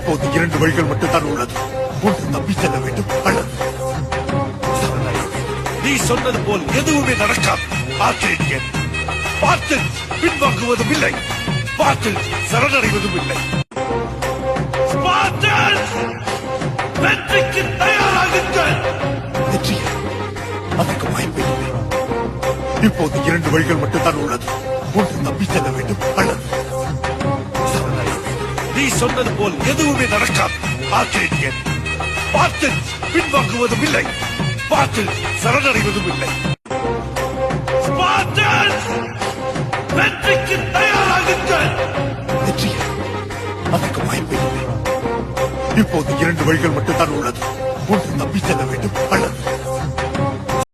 இப்போது இரண்டு வழிகள் மட்டும்தான் உள்ளது. ஒன்று தப்பி செல்ல வேண்டும் அல்லது நீ சொன்னது போல் எதுவுமே நடக்காது. ஆச்சரியன் பார்த்து பின்வாங்குவதும் இல்லை, பார்த்து சரணடைவதும் இல்லை. வெற்றிக்கு தயாராகுங்கள். வெற்றியை அதற்கு வாய்ப்பே இல்லை. இப்போது இரண்டு வழிகள் மட்டும்தான் உள்ளது. ஒன்று தப்பி செல்ல வேண்டும் அல்லது நீ சொன்னது போல் எதுவுமே நடக்காது. ஆச்சரியன் பார்த்து பின்வாங்குவதும் இல்லை, பார்த்து சரணடைவதும் இல்லை. வெற்றிக்கு தயாராகுங்கள். வெற்றியை அதற்கு வாய்ப்பே இல்லை. இப்போது இரண்டு வழிகள் மட்டும்தான் உள்ளது. ஒன்று தப்பி செல்ல வேண்டும் அல்லது